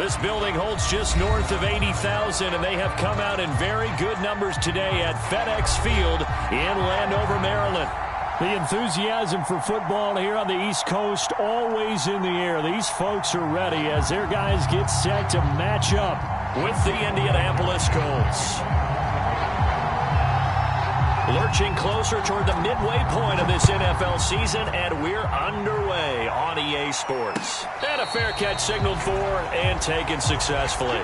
This building holds just north of 80,000, and they have come out in very good numbers today at FedEx Field in Landover, Maryland. The enthusiasm for football here on the East Coast always in the air. These folks are ready as their guys get set to match up with the Indianapolis Colts. Lurching closer toward the midway point of this NFL season, and we're underway on EA Sports. And a fair catch signaled for and taken successfully.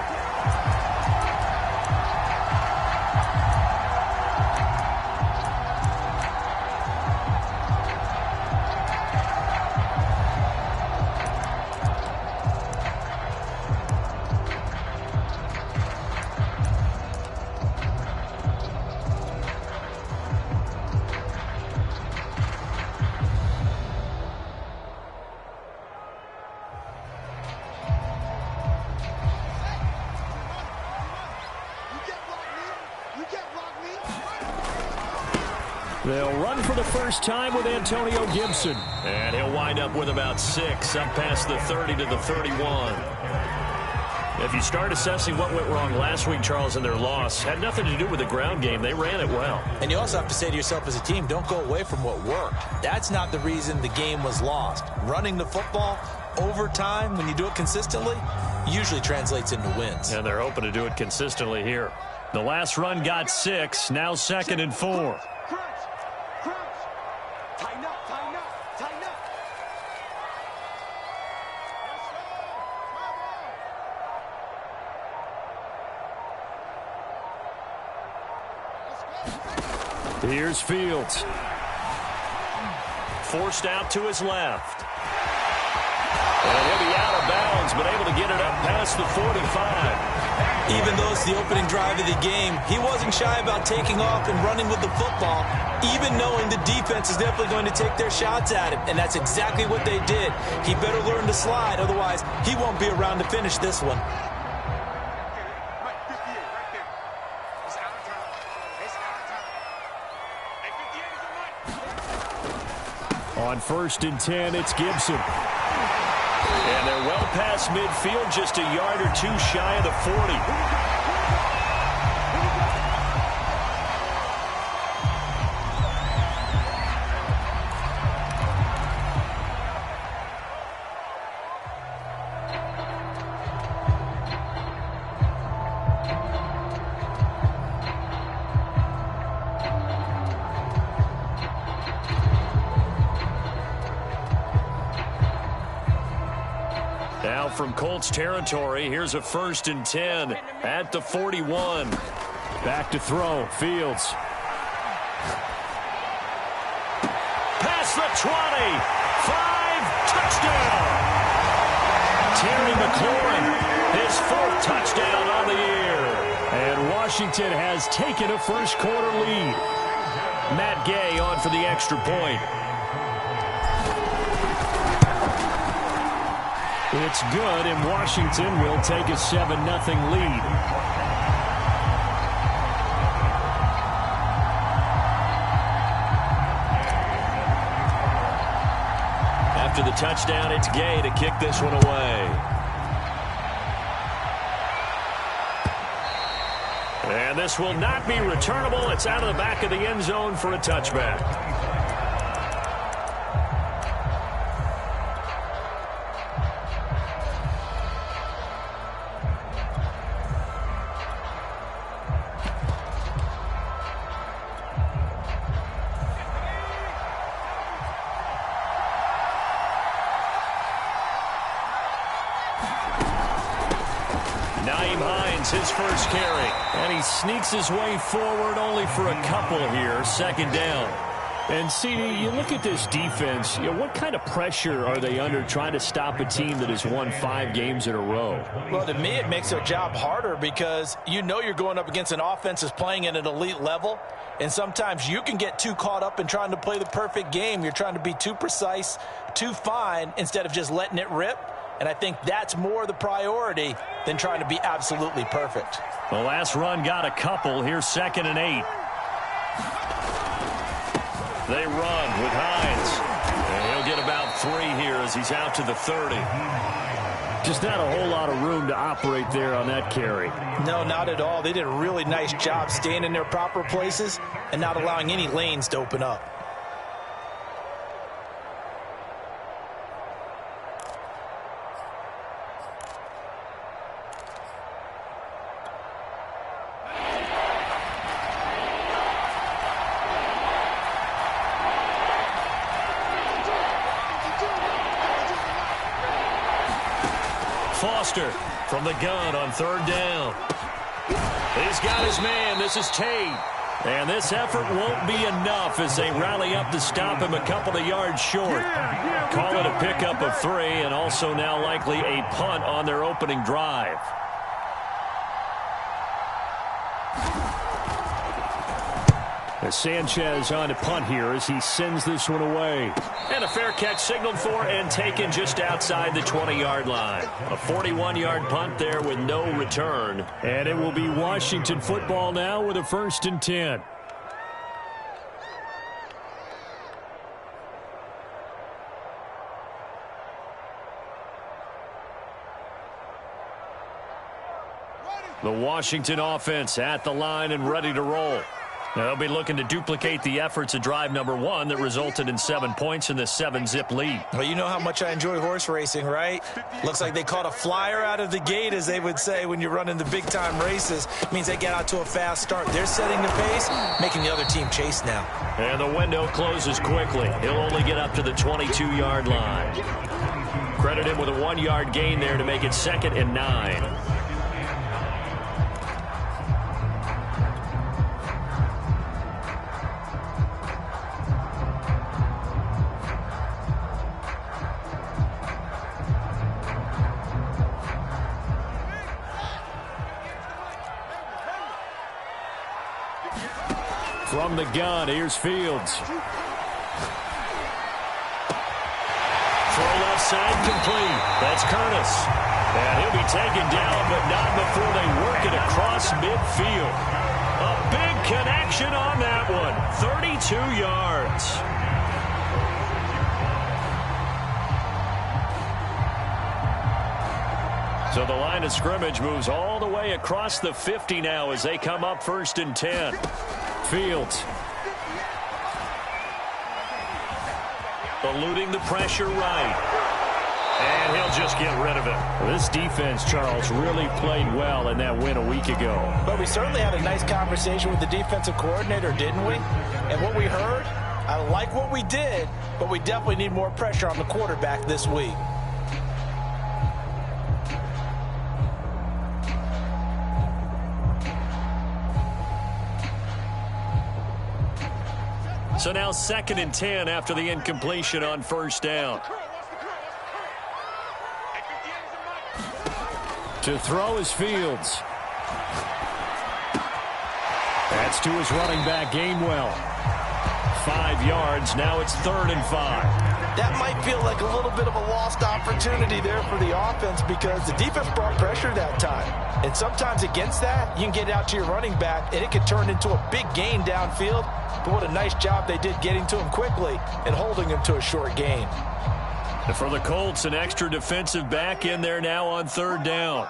They'll run for the first time with Antonio Gibson. And he'll wind up with about 6, up past the 30 to the 31. If you start assessing what went wrong last week, Charles, in their loss, had nothing to do with the ground game. They ran it well. And you also have to say to yourself as a team, don't go away from what worked. That's not the reason the game was lost. Running the football over time, when you do it consistently, usually translates into wins. And they're hoping to do it consistently here. The last run got 6, now 2nd and 4. Here's Fields. Forced out to his left. And he'll be out of bounds, but able to get it up past the 45. Even though it's the opening drive of the game, he wasn't shy about taking off and running with the football, even knowing the defense is definitely going to take their shots at him. And that's exactly what they did. He better learn to slide, otherwise he won't be around to finish this one. On 1st and 10, it's Gibson. And they're well past midfield, just a yard or 2 shy of the 40. Now from Colts territory, here's a 1st and 10 at the 41. Back to throw, Fields. Past the 20. 5, touchdown. Terry McLaurin, his 4th touchdown on the year. And Washington has taken a first-quarter lead. Matt Gay on for the extra point. It's good, and Washington will take a 7-0 lead. After the touchdown, it's Gay to kick this one away. And this will not be returnable. It's out of the back of the end zone for a touchback. His first carry, and he sneaks his way forward only for a couple here. 2nd down. And CD, you look at this defense, what kind of pressure are they under trying to stop a team that has won 5 games in a row? Well, to me, it makes their job harder because you know you're going up against an offense that's playing at an elite level, and sometimes you can get too caught up in trying to play the perfect game. You're trying to be too precise, too fine, instead of just letting it rip. And I think that's more the priority than trying to be absolutely perfect. The last run got a couple. Here's 2nd and 8. They run with Hines. And he'll get about 3 here as he's out to the 30. Just not a whole lot of room to operate there on that carry. No, not at all. They did a really nice job staying in their proper places and not allowing any lanes to open up. Foster from the gun on third down. He's got his man. This is Tate. And this effort won't be enough as they rally up to stop him a couple of yards short. Call it a pickup of 3 and also now likely a punt on their opening drive. As Sanchez on to punt here as he sends this one away. And a fair catch signaled for and taken just outside the 20-yard line. A 41-yard punt there with no return. And it will be Washington football now with a 1st and 10. The Washington offense at the line and ready to roll. Now they'll be looking to duplicate the efforts of drive number 1 that resulted in 7 points in the 7-zip lead. Well, you know how much I enjoy horse racing, right? Looks like they caught a flyer out of the gate, as they would say when you're running the big-time races. It means they get out to a fast start. They're setting the pace, making the other team chase now. And the window closes quickly. He'll only get up to the 22-yard line. Credit him with a 1-yard gain there to make it 2nd and 9. From the gun, here's Fields. Throw left side complete. That's Curtis. And he'll be taken down, but not before they work it across midfield. A big connection on that one. 32 yards. So the line of scrimmage moves all the way across the 50 now as they come up 1st and 10. Fields. Eluding the pressure right. And he'll just get rid of it. Well, this defense, Charles, really played well in that win a week ago. But we certainly had a nice conversation with the defensive coordinator, didn't we? And what we heard, I like what we did, but we definitely need more pressure on the quarterback this week. So now 2nd and 10 after the incompletion on 1st down. To throw is Fields. That's to his running back, Gainwell. 5 yards. Now it's 3rd and 5. That might feel like a little bit of a lost opportunity there for the offense because the defense brought pressure that time. And sometimes against that, you can get out to your running back, and it could turn into a big gain downfield. But what a nice job they did getting to him quickly and holding him to a short gain. And for the Colts, an extra defensive back in there now on 3rd down.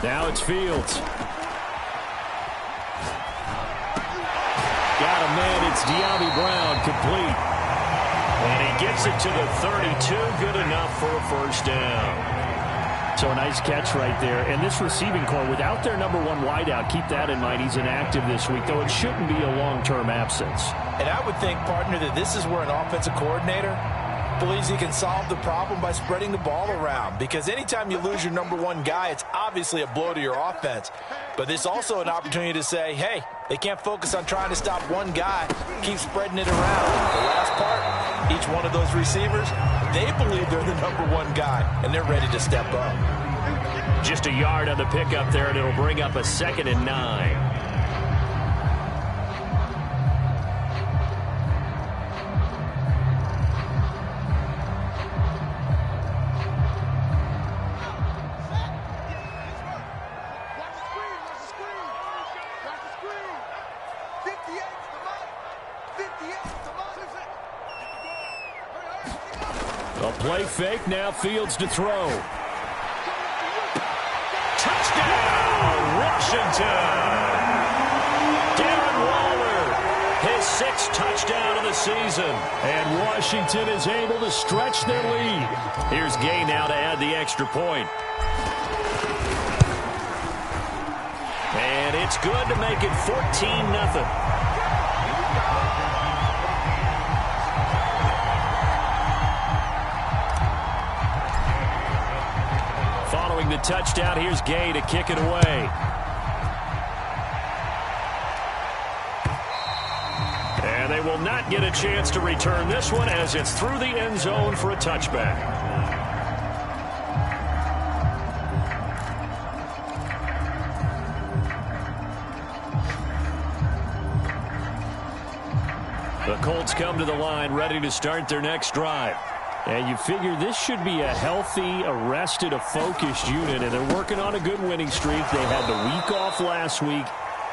Now it's Fields. Got a man. It's De'Ami Brown, complete. And he gets it to the 32. Good enough for a 1st down. So a nice catch right there. And this receiving core, without their number 1 wideout, keep that in mind. He's inactive this week, though it shouldn't be a long-term absence. And I would think, partner, that this is where an offensive coordinator believes he can solve the problem by spreading the ball around. Because anytime you lose your number 1 guy, it's obviously a blow to your offense. But there's also an opportunity to say, hey, they can't focus on trying to stop one guy. Keep spreading it around. The last part, each one of those receivers, they believe they're the number 1 guy, and they're ready to step up. Just a yard on the pickup there, and it'll bring up a 2nd and 9. Play fake, now fields to throw. Touchdown, Washington! Darren Waller, his 6th touchdown of the season. And Washington is able to stretch their lead. Here's Gay now to add the extra point. And it's good to make it 14-0. Following the touchdown, here's Gay to kick it away. And they will not get a chance to return this one as it's through the end zone for a touchback. The Colts come to the line ready to start their next drive. And you figure this should be a healthy, arrested, a focused unit, and they're working on a good winning streak. They had the week off last week.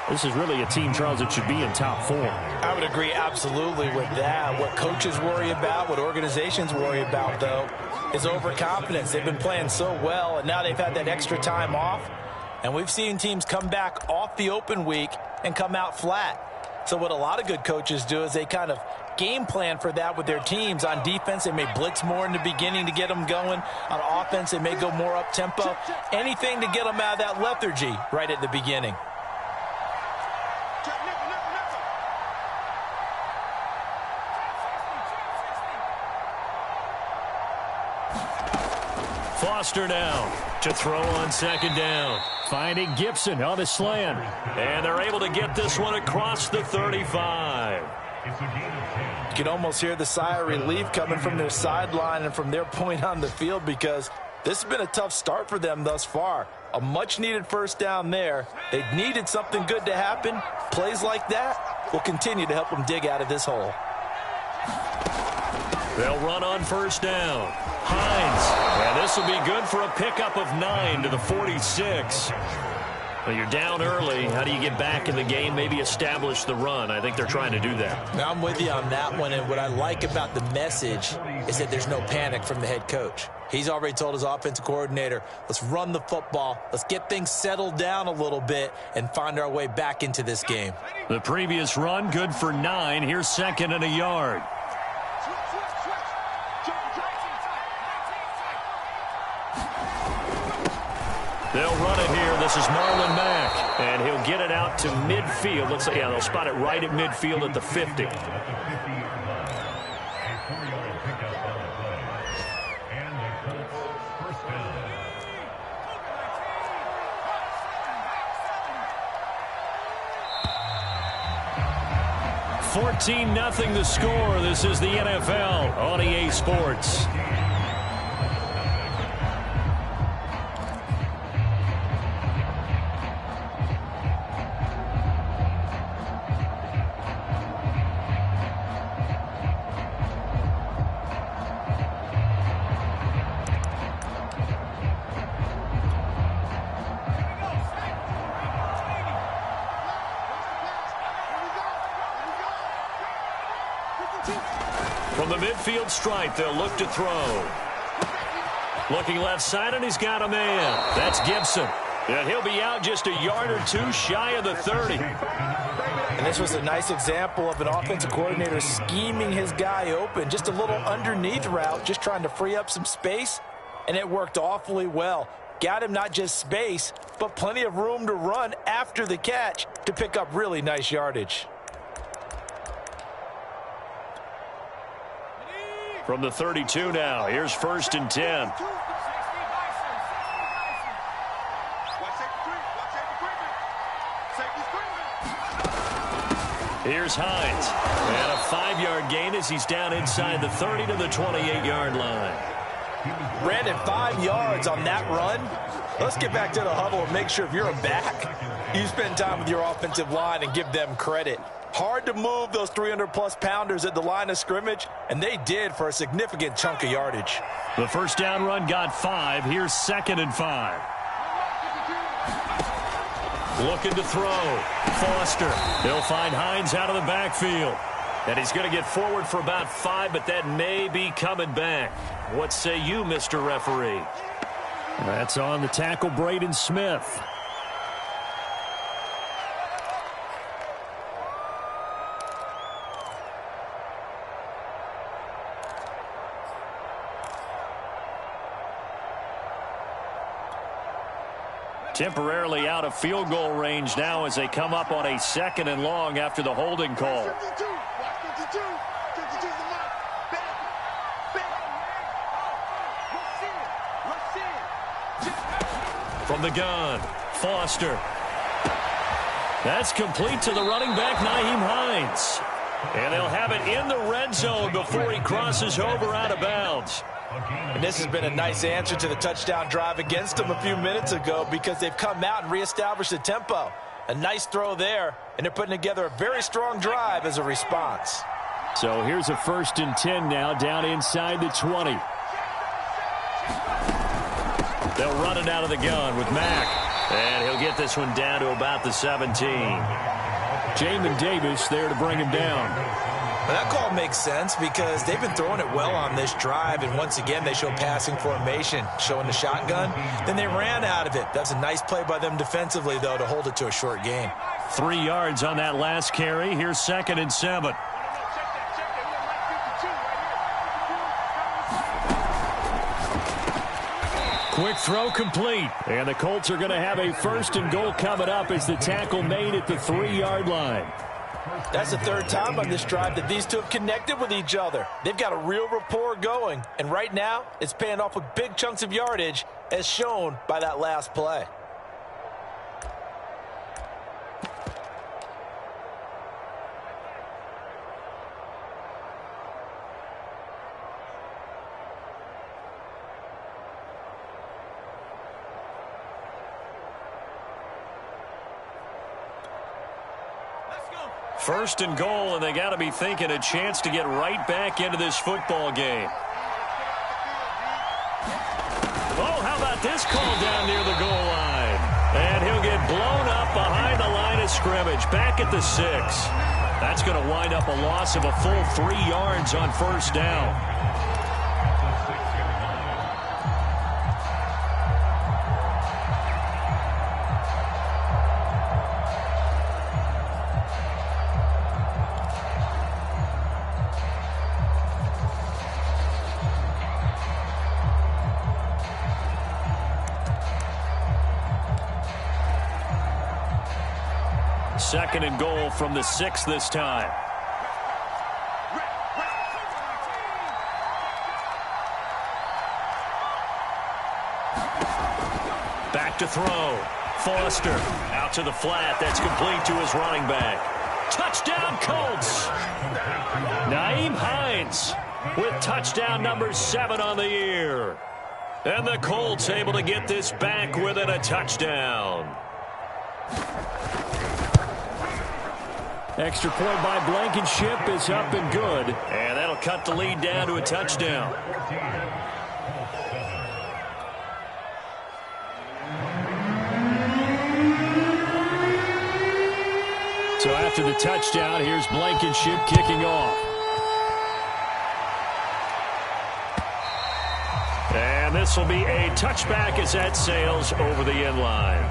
This is really a team, Charles, that should be in top 4. I would agree absolutely with that. What coaches worry about, what organizations worry about, though, is overconfidence. They've been playing so well, and now they've had that extra time off. And we've seen teams come back off the open week and come out flat. So what a lot of good coaches do is they kind of game plan for that with their teams. On defense, they may blitz more in the beginning to get them going. On offense, they may go more up-tempo. Anything to get them out of that lethargy right at the beginning. Foster now to throw on 2nd down. Finding Gibson on a slant. And they're able to get this one across the 35. You can almost hear the sigh of relief coming from their sideline and from their point on the field, because this has been a tough start for them thus far. A much-needed first down there. They needed something good to happen. Plays like that will continue to help them dig out of this hole. They'll run on 1st down. Hines. And this will be good for a pickup of 9 to the 46. Well, you're down early. How do you get back in the game, maybe establish the run? I think they're trying to do that. Now, I'm with you on that one, and what I like about the message is that there's no panic from the head coach. He's already told his offensive coordinator, let's run the football, let's get things settled down a little bit and find our way back into this game. The previous run, good for 9. Here's 2nd and a yard. They'll run it here. This is Marlon Mack, and he'll get it out to midfield. Looks like, yeah, they'll spot it right at midfield at the 50. $14-0 the score. This is the NFL on EA Sports. From the midfield stripe, they'll look to throw. Looking left side, and he's got a man. That's Gibson. And he'll be out just a yard or two shy of the 30. And this was a nice example of an offensive coordinator scheming his guy open. Just a little underneath route, just trying to free up some space, and it worked awfully well. Got him not just space, but plenty of room to run after the catch to pick up really nice yardage. From the 32 now, here's 1st and 10. Here's Hines. And a 5-yard gain as he's down inside the 30 to the 28-yard line. Brandon, 5 yards on that run. Let's get back to the huddle and make sure if you're a back, you spend time with your offensive line and give them credit. Hard to move those 300-plus pounders at the line of scrimmage, and they did for a significant chunk of yardage. The first down run got 5. Here's 2nd and 5. Looking to throw. Foster. They'll find Hines out of the backfield. And he's going to get forward for about 5, but that may be coming back. What say you, Mr. Referee? That's on the tackle, Braden Smith. Temporarily out of field goal range now as they come up on a 2nd and long after the holding call. From the gun, Foster. That's complete to the running back, Nyheim Hines. And they'll have it in the red zone before he crosses over out of bounds. And this has been a nice answer to the touchdown drive against them a few minutes ago because they've come out and reestablished the tempo. A nice throw there, and they're putting together a very strong drive as a response. So here's a 1st and 10 now, down inside the 20. They'll run it out of the gun with Mack. And he'll get this one down to about the 17. Jamin Davis there to bring him down. Well, that call makes sense because they've been throwing it well on this drive, and once again they show passing formation, showing the shotgun. Then they ran out of it. That's a nice play by them defensively, though, to hold it to a short gain. 3 yards on that last carry. Here's 2nd and 7. Quick throw complete. And the Colts are going to have a 1st and goal coming up as the tackle made at the 3-yard line. That's the 3rd time on this drive that these two have connected with each other. They've got a real rapport going, and right now it's paying off with big chunks of yardage as shown by that last play. First and goal, and they got to be thinking a chance to get right back into this football game. Oh, how about this call down near the goal line? And he'll get blown up behind the line of scrimmage, back at the 6. That's going to wind up a loss of a full 3 yards on 1st down. Second and goal from the 6 this time. Back to throw. Foster out to the flat. That's complete to his running back. Touchdown, Colts. Nyheim Hines with touchdown number 7 on the year. And the Colts able to get this back within a touchdown. Extra point by Blankenship is up and good. And that'll cut the lead down to a touchdown. So after the touchdown, here's Blankenship kicking off. And this will be a touchback as that sails over the end line.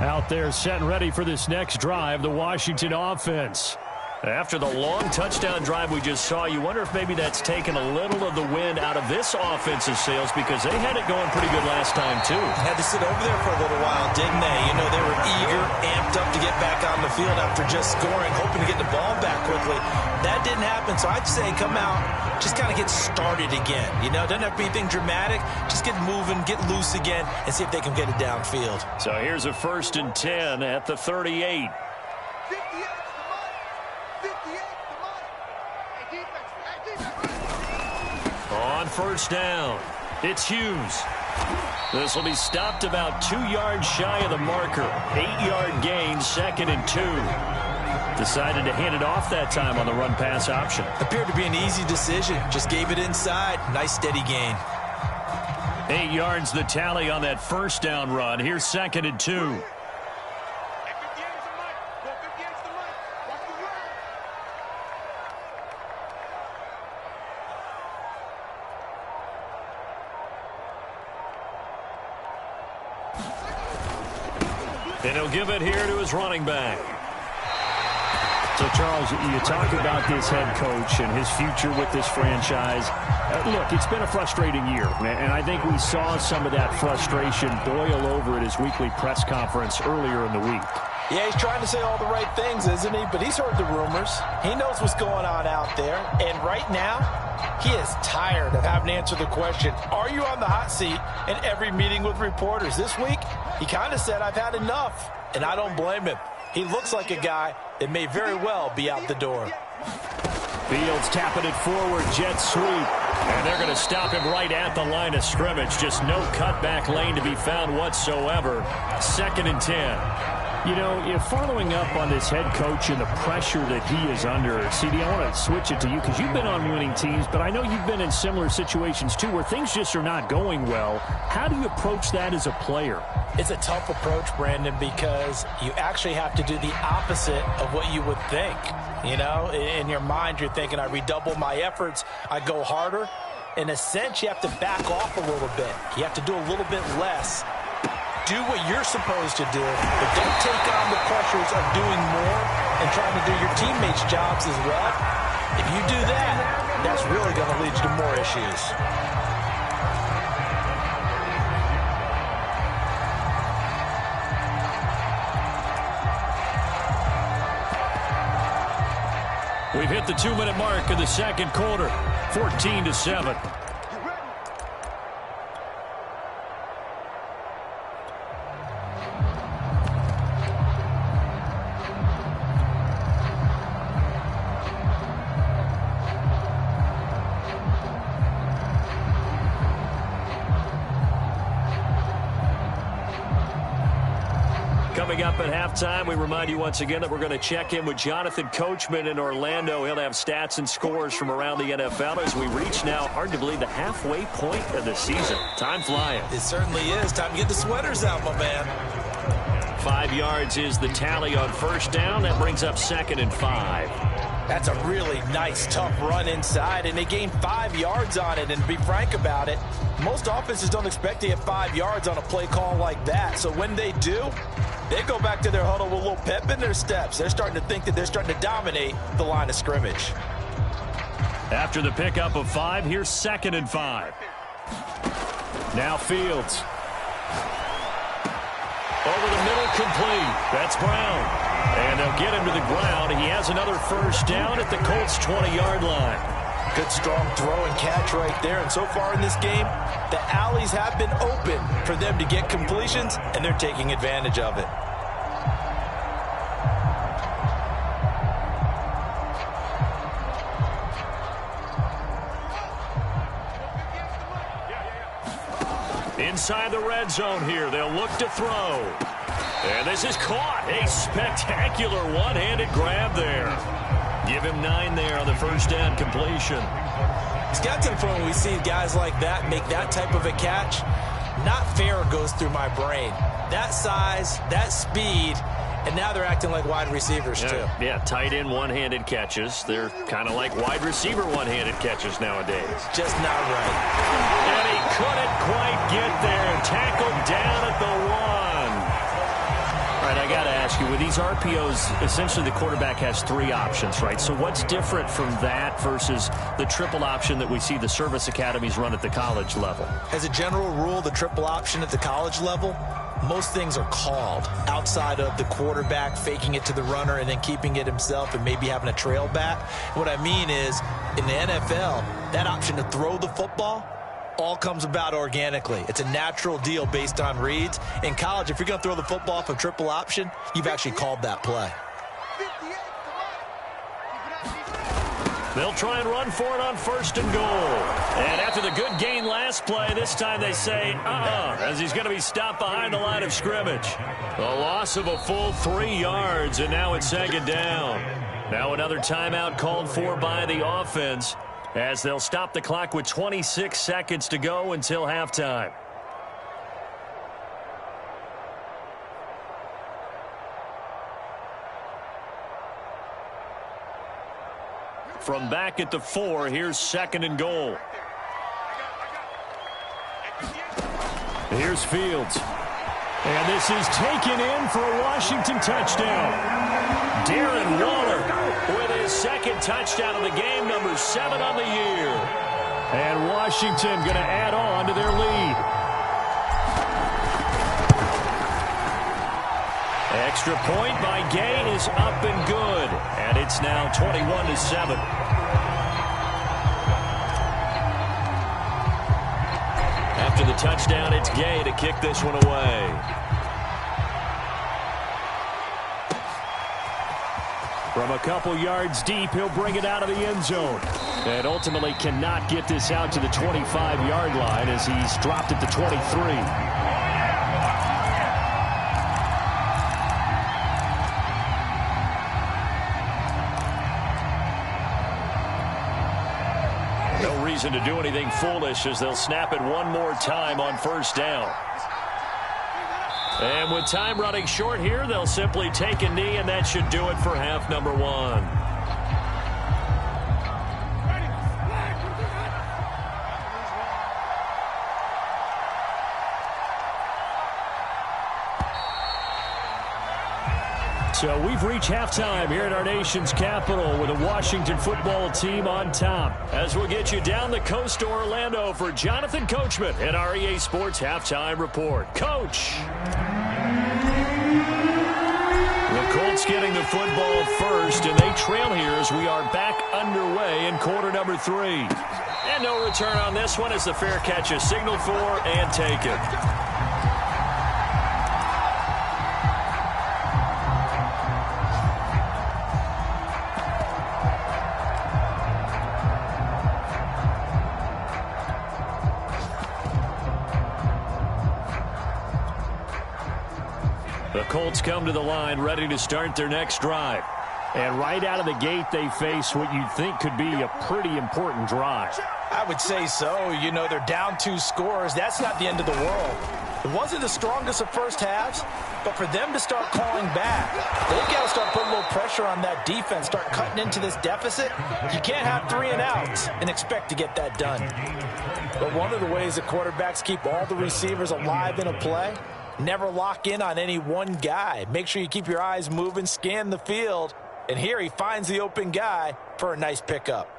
Out there set and ready for this next drive, the Washington offense. After the long touchdown drive we just saw, you wonder if maybe that's taken a little of the wind out of this offensive sails because they had it going pretty good last time, too. Had to sit over there for a little while, didn't they? You know, they were eager, amped up to get back on the field after just scoring, hoping to get the ball back quickly. That didn't happen, so I'd say come out, just kind of get started again. You know, doesn't have to be anything dramatic. Just get moving, get loose again, and see if they can get it downfield. So here's a 1st and 10 at the 38. On 1st down, it's Hughes. This will be stopped about 2 yards shy of the marker. 8-yard gain, 2nd and 2. Decided to hand it off that time on the run-pass option. Appeared to be an easy decision. Just gave it inside. Nice steady gain. 8 yards the tally on that first down run. Here's 2nd and 2. And he'll give it here to his running back. So, Charles, you talk about this head coach and his future with this franchise. Look, it's been a frustrating year, and I think we saw some of that frustration boil over at his weekly press conference earlier in the week. Yeah, he's trying to say all the right things, isn't he? But he's heard the rumors. He knows what's going on out there. And right now, he is tired of having to answer the question, are you on the hot seat in every meeting with reporters? This week, he kind of said, I've had enough. And I don't blame him. He looks like a guy that may very well be out the door. Fields tapping it forward, jet sweep. And they're going to stop him right at the line of scrimmage. Just no cutback lane to be found whatsoever. 2nd and 10. You know, following up on this head coach and the pressure that he is under, CD, I want to switch it to you because you've been on winning teams, but I know you've been in similar situations too where things just are not going well. How do you approach that as a player? It's a tough approach, Brandon, because you actually have to do the opposite of what you would think. You know, in your mind, you're thinking, I redouble my efforts, I go harder. In a sense, you have to back off a little bit. You have to do a little bit less. Do what you're supposed to do, but don't take on the pressures of doing more and trying to do your teammates' jobs as well. If you do that, that's really going to lead you to more issues. We've hit the 2-minute mark of the second quarter, 14-7. Coming up at halftime, we remind you once again that we're going to check in with Jonathan Coachman in Orlando. He'll have stats and scores from around the NFL as we reach now, hard to believe, the halfway point of the season. Time flying. It certainly is. Time to get the sweaters out, my man. 5 yards is the tally on first down. That brings up 2nd and 5. That's a really nice, tough run inside, and they gained 5 yards on it. And to be frank about it, most offenses don't expect to get 5 yards on a play call like that. So when they do, they go back to their huddle with a little pep in their steps. They're starting to think that they're starting to dominate the line of scrimmage. After the pickup of 5, here's 2nd and 5. Now Fields. Over the middle, complete. That's Brown. And they'll get him to the ground. He has another first down at the Colts' 20-yard line. Good, strong throw and catch right there. And so far in this game, the alleys have been open for them to get completions, and they're taking advantage of it. Inside the red zone here, they'll look to throw. And this is caught. A spectacular one-handed grab there. Give him 9 there on the first down completion. It's got to the point when we see guys like that make that type of a catch. Not fair goes through my brain. That size, that speed, and now they're acting like wide receivers too. Yeah, tight end one-handed catches. They're kind of like wide receiver one-handed catches nowadays. Just not right. And he couldn't quite get there. Tackled down at the 1. All right, I got to ask you, with these RPOs, essentially the quarterback has 3 options, right? So what's different from that versus the triple option that we see the service academies run at the college level? As a general rule, the triple option at the college level, most things are called outside of the quarterback faking it to the runner and then keeping it himself and maybe having a trail back. What I mean is, in the NFL, that option to throw the football all comes about organically. It's a natural deal based on reads. In college, if you're going to throw the football from triple option, you've actually called that play. They'll try and run for it on 1st and goal. And after the good gain last play, this time they say, as he's going to be stopped behind the line of scrimmage. A loss of a full 3 yards, and now it's 2nd down. Now another timeout called for by the offense as they'll stop the clock with 26 seconds to go until halftime. From back at the 4, here's 2nd and goal. Here's Fields. And this is taken in for a Washington touchdown. Darren Waller with his 2nd touchdown of the game, number 7 on the year. And Washington going to add on to their lead. Extra point by Gay is up and good. And it's now 21-7. After the touchdown, it's Gay to kick this one away. From a couple yards deep, he'll bring it out of the end zone. And ultimately cannot get this out to the 25-yard line as he's dropped at the 23. To do anything foolish as they'll snap it one more time on 1st down. And with time running short here, they'll simply take a knee, and that should do it for half number 1. So we've reached halftime here at our nation's capital with the Washington football team on top. As we'll get you down the coast to Orlando for Jonathan Coachman and our EA Sports Halftime Report. Coach! The Colts getting the football first, and they trail here as we are back underway in quarter number 3. And no return on this one as the fair catch is signaled for and taken. The Colts come to the line ready to start their next drive. And right out of the gate, they face what you'd think could be a pretty important drive. I would say so. You know, they're down 2 scores. That's not the end of the world. It wasn't the strongest of first halves, but for them to start calling back, they've got to start putting a little pressure on that defense, start cutting into this deficit. You can't have 3 and outs and expect to get that done. But one of the ways that quarterbacks keep all the receivers alive in a play, never lock in on any one guy. Make sure you keep your eyes moving, scan the field. And here he finds the open guy for a nice pickup.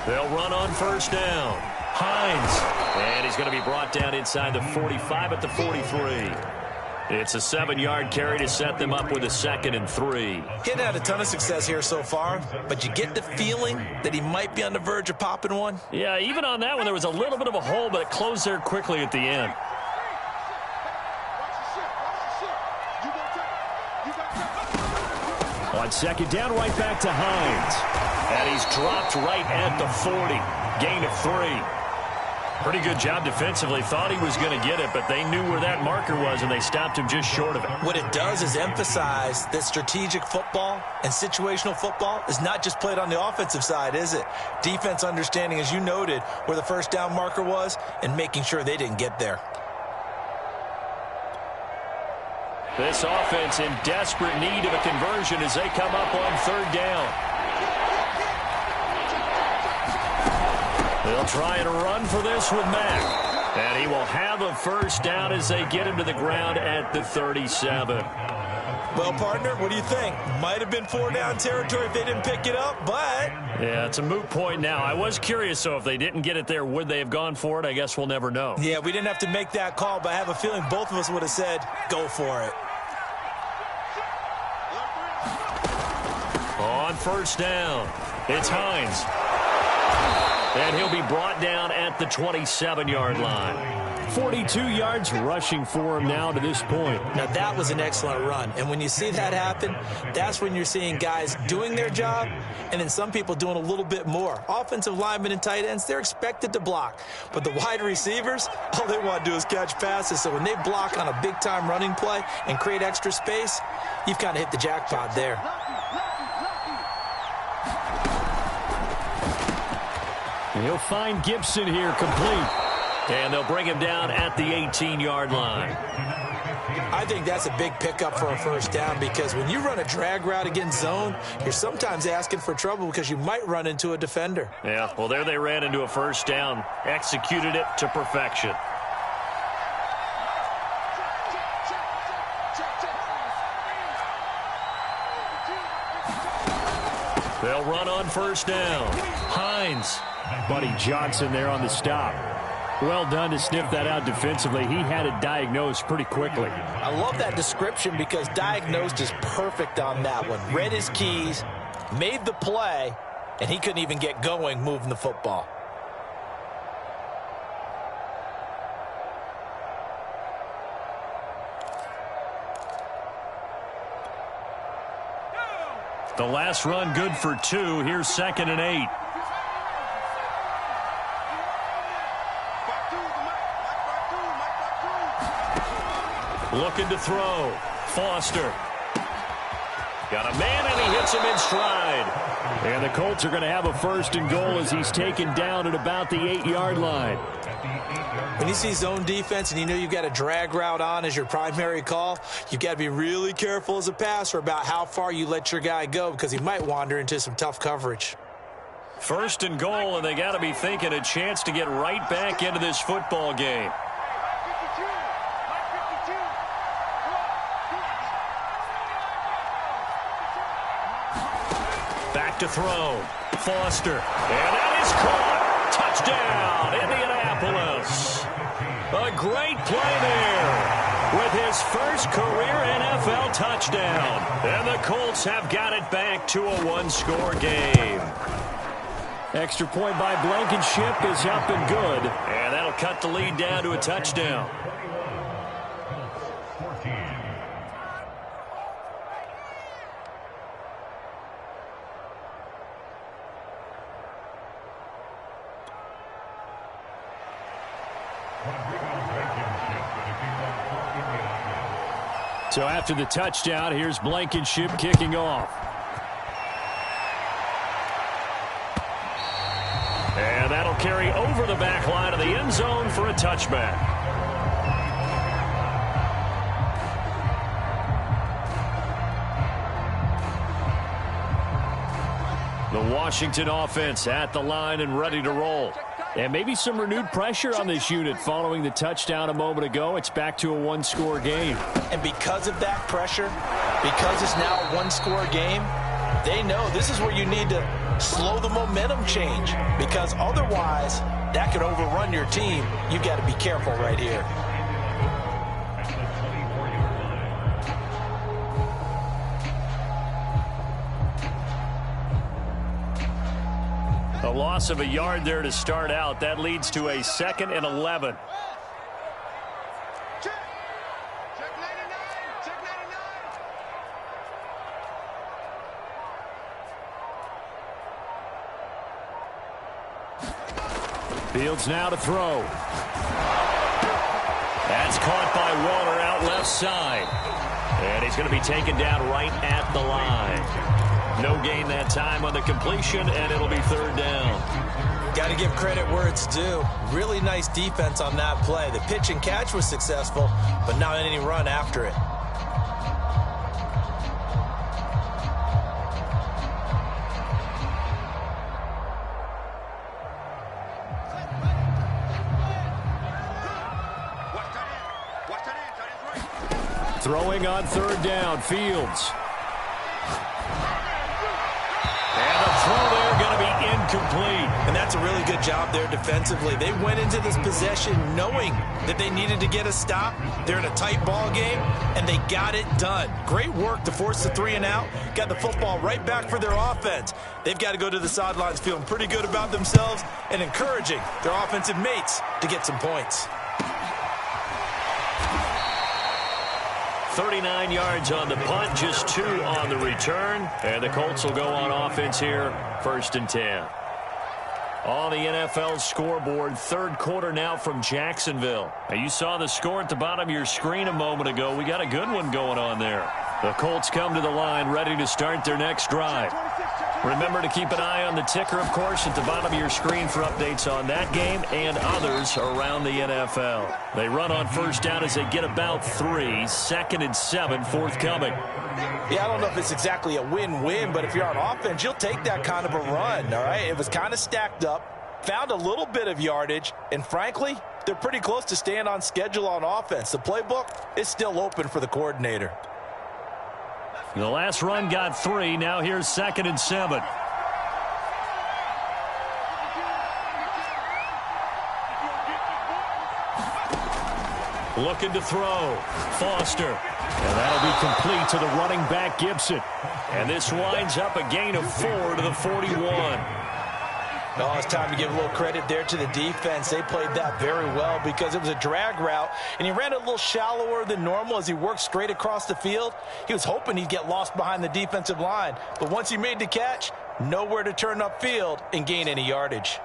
They'll run on 1st down. Hines. And he's going to be brought down inside the 45 at the 43. It's a 7-yard carry to set them up with a 2nd and 3. He hadn't had a ton of success here so far, but you get the feeling that he might be on the verge of popping one. Yeah, even on that one, there was a little bit of a hole, but it closed there quickly at the end. On 2nd down, right back to Hines. And he's dropped right at the 40. Gain of 3. Pretty good job defensively. Thought he was going to get it, but they knew where that marker was, and they stopped him just short of it. What it does is emphasize that strategic football and situational football is not just played on the offensive side, is it? Defense understanding, as you noted, where the 1st down marker was and making sure they didn't get there. This offense in desperate need of a conversion as they come up on 3rd down. They'll try and run for this with Mack. And he will have a 1st down as they get him to the ground at the 37. Well, partner, what do you think? Might have been 4-down territory if they didn't pick it up, but... Yeah, it's a moot point now. I was curious, so if they didn't get it there, would they have gone for it? I guess we'll never know. Yeah, we didn't have to make that call, but I have a feeling both of us would have said, go for it. on first down. It's Hines. And he'll be brought down at the 27-yard line. 42 yards rushing for him now to this point. Now, that was an excellent run. And when you see that happen, that's when you're seeing guys doing their job and then some people doing a little bit more. Offensive linemen and tight ends, they're expected to block. But the wide receivers, all they want to do is catch passes. So when they block on a big-time running play and create extra space, you've kind of hit the jackpot there. And he'll find Gibson here complete. And they'll bring him down at the 18-yard line. I think that's a big pickup for a first down because when you run a drag route against zone, you're sometimes asking for trouble because you might run into a defender. Yeah, well, there they ran into a first down, executed it to perfection. They'll run on first down. Hines. Buddy Johnson there on the stop. Well done to sniff that out defensively. He had it diagnosed pretty quickly. I love that description because diagnosed is perfect on that one. Read his keys, made the play, and he couldn't even get going moving the football. The last run good for 2. Here's 2nd and 8. Looking to throw. Foster. Got a man, and he hits him in stride. And the Colts are going to have a 1st and goal as he's taken down at about the 8-yard line. When you see zone defense and you know you've got a drag route on as your primary call, you've got to be really careful as a passer about how far you let your guy go because he might wander into some tough coverage. 1st and goal, and they got to be thinking a chance to get right back into this football game. Back to throw. Foster. And that is caught. Touchdown, Indianapolis. A great play there with his first career NFL touchdown. And the Colts have got it back to a 1-score game. Extra point by Blankenship is up and good. And that'll cut the lead down to a touchdown. So after the touchdown, here's Blankenship kicking off. And that'll carry over the back line of the end zone for a touchback. The Washington offense at the line and ready to roll. And maybe some renewed pressure on this unit following the touchdown a moment ago. It's back to a 1-score game. And because of that pressure, because it's now a 1-score game, they know this is where you need to slow the momentum change because otherwise that could overrun your team. You've got to be careful right here. A loss of a yard there to start out. That leads to a 2nd and 11. Fields now to throw. That's caught by Waller out left side. And he's going to be taken down right at the line. No gain that time on the completion, and it'll be 3rd down. Got to give credit where it's due. Really nice defense on that play. The pitch and catch was successful, but not any run after it. Throwing on 3rd down, Fields. And the throw there going to be complete. And that's a really good job there defensively. They went into this possession knowing that they needed to get a stop. They're in a tight ball game, and they got it done. Great work to force the 3 and out. Got the football right back for their offense. They've got to go to the sidelines feeling pretty good about themselves and encouraging their offensive mates to get some points. 39 yards on the punt, just 2 on the return. And the Colts will go on offense here, 1st and 10. On the NFL scoreboard, third quarter now from Jacksonville. Now, you saw the score at the bottom of your screen a moment ago. We got a good one going on there. The Colts come to the line ready to start their next drive. Remember to keep an eye on the ticker, of course, at the bottom of your screen for updates on that game and others around the NFL. They run on first down as they get about 3. 2nd and 7 forthcoming. Yeah, I don't know if it's exactly a win-win, but if you're on offense, you'll take that kind of a run, all right? It was kind of stacked up, found a little bit of yardage, and frankly, they're pretty close to staying on schedule on offense. The playbook is still open for the coordinator. The last run got 3. Now here's 2nd and 7. Looking to throw. Foster. And that'll be complete to the running back, Gibson. And this winds up a gain of 4 to the 41. Oh, it's time to give a little credit there to the defense. They played that very well because it was a drag route, and he ran a little shallower than normal as he worked straight across the field. He was hoping he'd get lost behind the defensive line, but once he made the catch, nowhere to turn upfield and gain any yardage.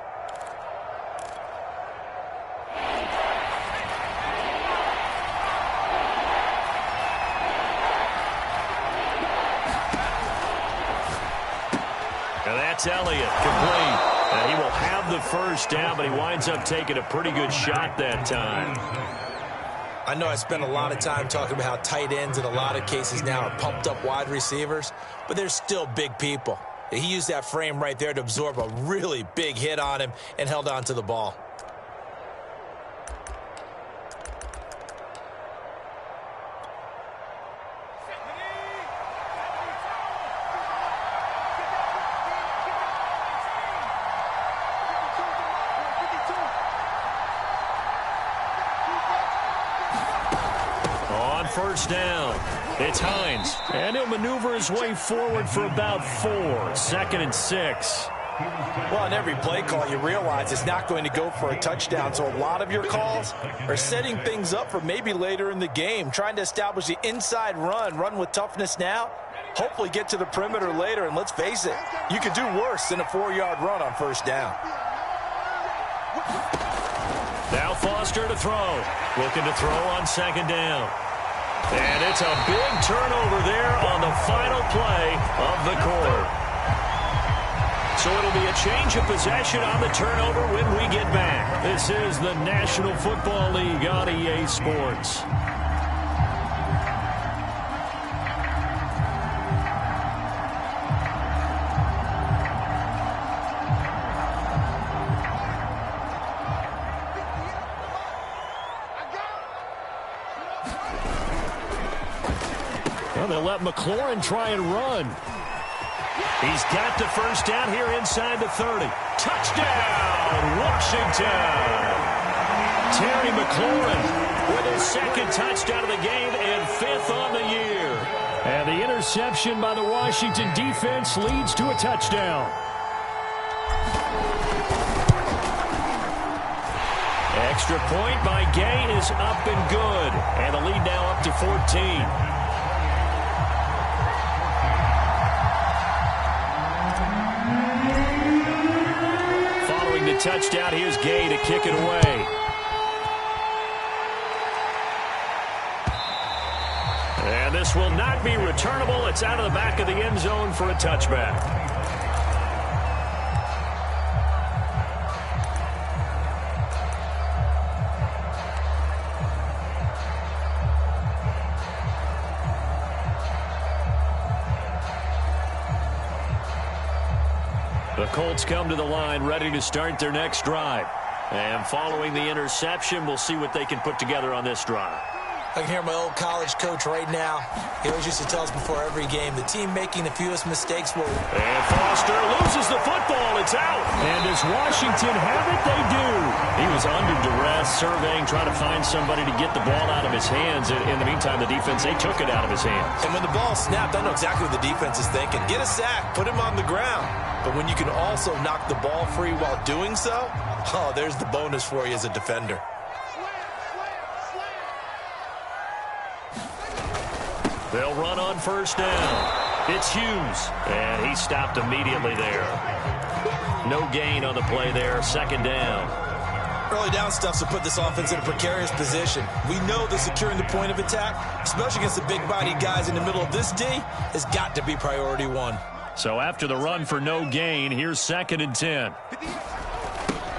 And that's Elliott, complete. He will have the first down, but he winds up taking a pretty good shot that time. I know I spent a lot of time talking about how tight ends in a lot of cases now are pumped up wide receivers, but they're still big people. He used that frame right there to absorb a really big hit on him and held on to the ball. First down. It's Hines. And he'll maneuver his way forward for about 4. 2nd and 6. Well, in every play call, you realize it's not going to go for a touchdown. So a lot of your calls are setting things up for maybe later in the game, trying to establish the inside run with toughness now, hopefully get to the perimeter later. And let's face it, you could do worse than a 4-yard run on first down. Now Foster to throw. Looking to throw on 2nd down. And it's a big turnover there on the final play of the quarter. So it'll be a change of possession on the turnover when we get back. This is the National Football League on EA Sports. Well, they'll let McLaurin try and run. He's got the first down here inside the 30. Touchdown, Washington! Terry McLaurin with his 2nd touchdown of the game and 5th on the year. And the interception by the Washington defense leads to a touchdown. Extra point by Gay is up and good. And the lead now up to 14. Touchdown. Here's Gay to kick it away. And this will not be returnable. It's out of the back of the end zone for a touchback. The Colts come to the line ready to start their next drive. And following the interception, we'll see what they can put together on this drive. I can hear my old college coach right now. He always used to tell us before every game, the team making the fewest mistakes will... And Foster loses the football. It's out. And does Washington have it? They do. He was under duress, surveying, trying to find somebody to get the ball out of his hands. In the meantime, the defense, they took it out of his hands. And when the ball snapped, I know exactly what the defense is thinking. Get a sack, put him on the ground. But when you can also knock the ball free while doing so, oh, there's the bonus for you as a defender. They'll run on first down. It's Hughes, and he stopped immediately there. No gain on the play there, second down. Early down stuff to put this offense in a precarious position. We know that securing the point of attack, especially against the big-bodied guys in the middle of this D, has got to be priority one. So after the run for no gain, here's 2nd and 10.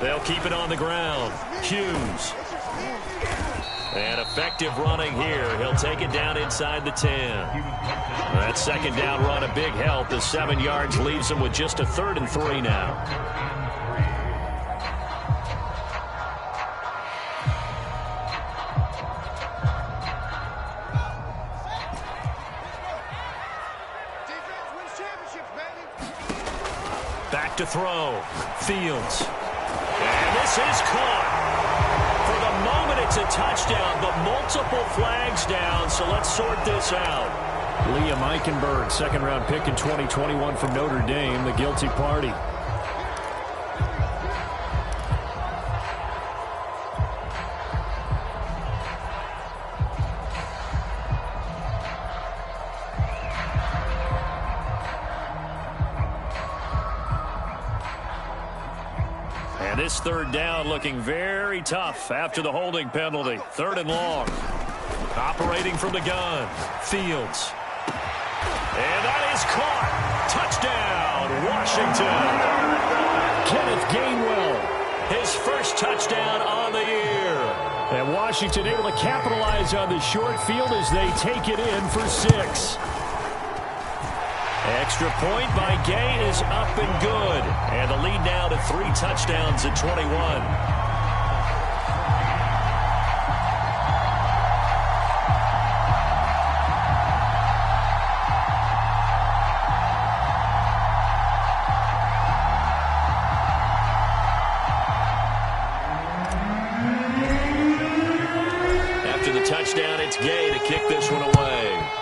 They'll keep it on the ground. Hughes. And effective running here. He'll take it down inside the 10. That second down run a big help. The 7 yards leaves him with just a 3rd and 3 now. Back to throw. Fields. And this is caught. For the moment, it's a touchdown, but multiple flags down, so let's sort this out. Liam Eichenberg, 2nd-round pick in 2021 from Notre Dame, the guilty party. And this 3rd down looking very tough after the holding penalty. 3rd and long. Operating from the gun. Fields. And that is caught. Touchdown, Washington. Kenneth Gainwell. His first touchdown on the year. And Washington able to capitalize on the short field as they take it in for 6. Extra point by Gay is up and good. And the lead now to 3 touchdowns at 21. After the touchdown, it's Gay to kick this one away.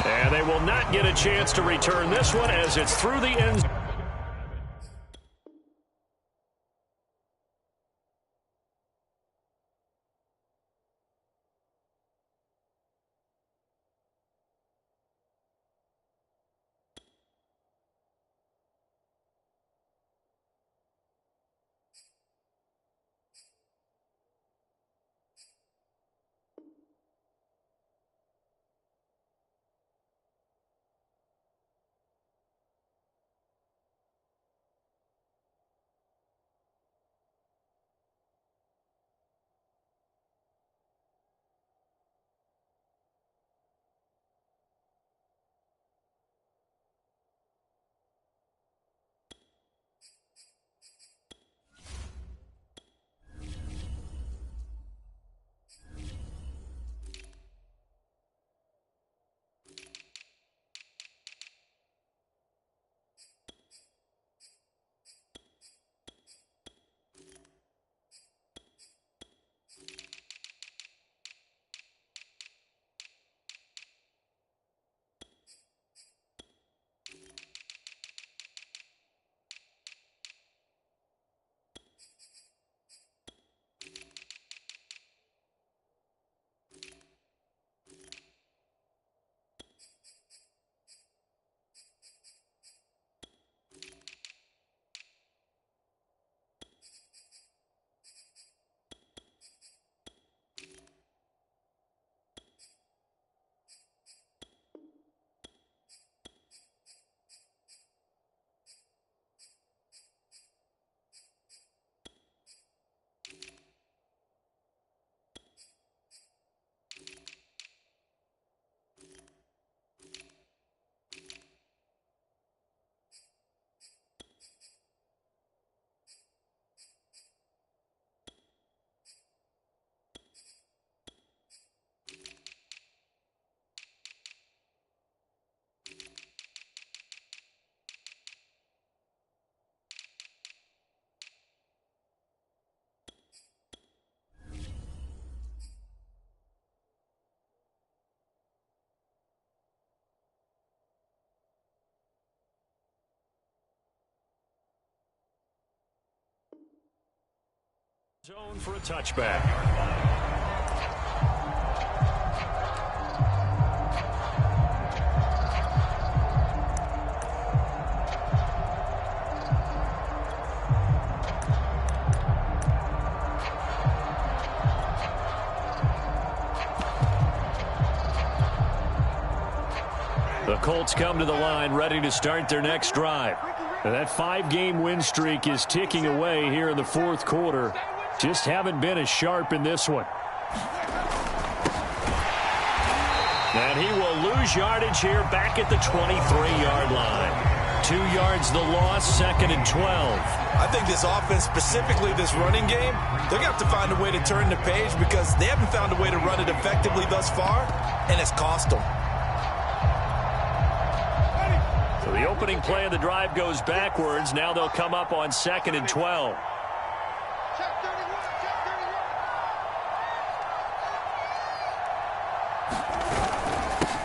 And they will not get a chance to return this one as it's through the end zone. Zone for a touchback. The Colts come to the line ready to start their next drive. That 5-game win streak is ticking away here in the fourth quarter. Just haven't been as sharp in this one. And he will lose yardage here back at the 23-yard line. 2 yards the loss, 2nd and 12. I think this offense, specifically this running game, they're going to have to find a way to turn the page because they haven't found a way to run it effectively thus far, and it's cost them. So the opening play of the drive goes backwards. Now they'll come up on 2nd and 12.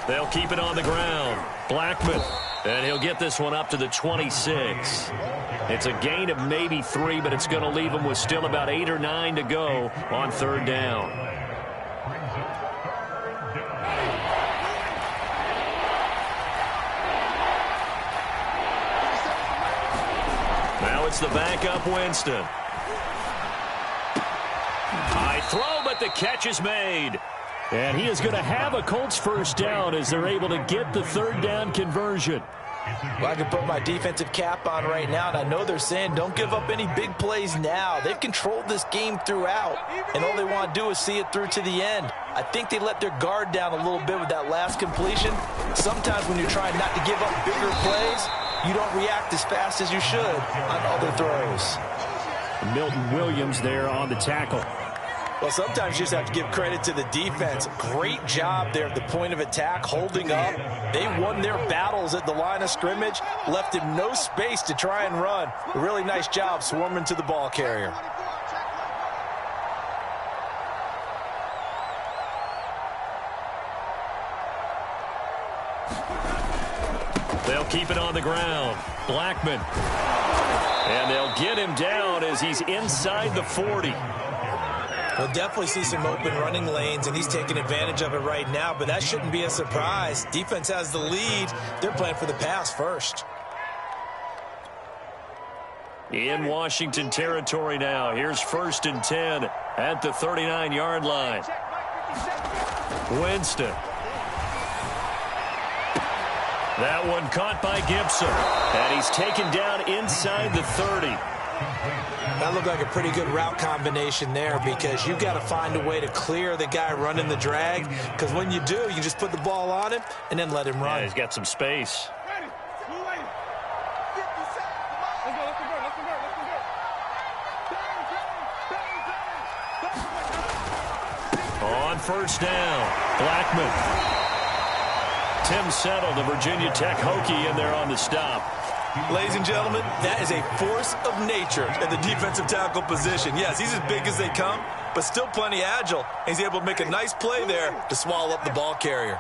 They'll keep it on the ground. Blackman. And he'll get this one up to the 26. It's a gain of maybe 3, but it's going to leave him with still about 8 or 9 to go on 3rd down. Now it's the backup Winston. High throw, but the catch is made. And he is going to have a Colts first down as they're able to get the 3rd down conversion. Well, I can put my defensive cap on right now, and I know they're saying don't give up any big plays now. They've controlled this game throughout, and all they want to do is see it through to the end. I think they let their guard down a little bit with that last completion. Sometimes when you're trying not to give up bigger plays, you don't react as fast as you should on other throws. Milton Williams there on the tackle. Well, sometimes you just have to give credit to the defense. Great job there at the point of attack, holding up. They won their battles at the line of scrimmage, left him no space to try and run. A really nice job swarming to the ball carrier. They'll keep it on the ground. Blackman. And they'll get him down as he's inside the 40. We'll definitely see some open running lanes, and he's taking advantage of it right now, but that shouldn't be a surprise. Defense has the lead. They're playing for the pass first. In Washington territory now. Here's 1st and 10 at the 39-yard line. Winston. That one caught by Gibson. And he's taken down inside the 30. That looked like a pretty good route combination there because you've got to find a way to clear the guy running the drag, because when you do, you just put the ball on him and then let him run. Yeah, he's got some space. On 1st down, Blackman. Tim Settle, the Virginia Tech Hokie, in there on the stop. Ladies and gentlemen, that is a force of nature in the defensive tackle position. Yes, he's as big as they come, but still plenty agile. He's able to make a nice play there to swallow up the ball carrier.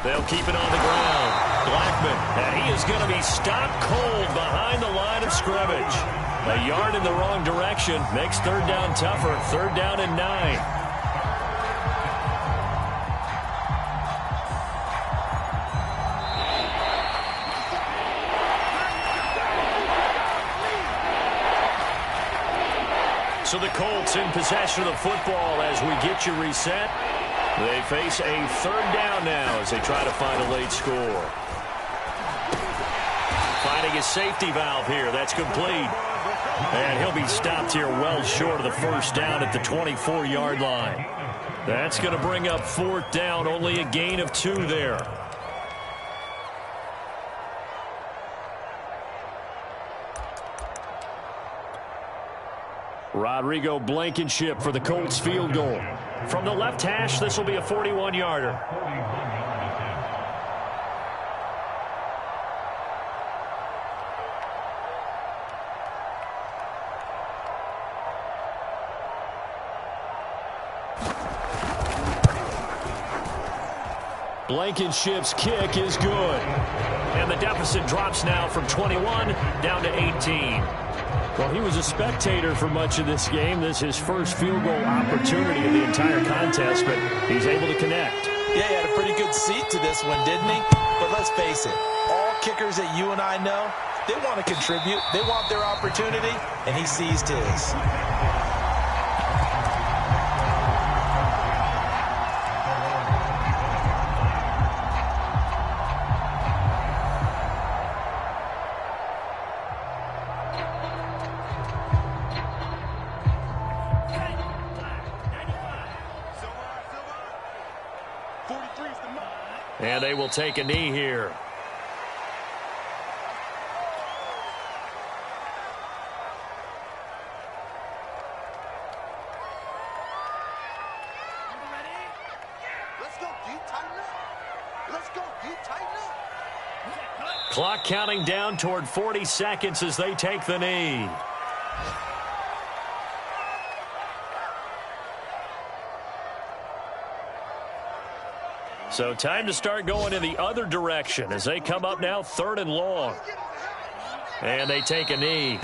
They'll keep it on the ground. Blackman, and he is going to be stopped cold behind the line of scrimmage. A yard in the wrong direction makes 3rd down tougher. 3rd down and 9. So the Colts in possession of the football as we get you reset. They face a 3rd down now as they try to find a late score. Finding a safety valve here. That's complete. And he'll be stopped here well short of the 1st down at the 24-yard line. That's going to bring up 4th down. Only a gain of 2 there. Rodrigo Blankenship for the Colts field goal. From the left hash, this will be a 41-yarder. Blankenship's kick is good. And the deficit drops now from 21 down to 18. Well, he was a spectator for much of this game. This is his first field goal opportunity of the entire contest, but he's able to connect. Yeah, he had a pretty good seat to this one, didn't he? But let's face it, all kickers that you and I know, they want to contribute. They want their opportunity, and he seized his. And they will take a knee here. Clock counting down toward 40 seconds as they take the knee. So time to start going in the other direction as they come up now 3rd and long. And they take a knee.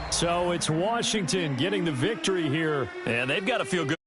So it's Washington getting the victory here. And they've got to feel good.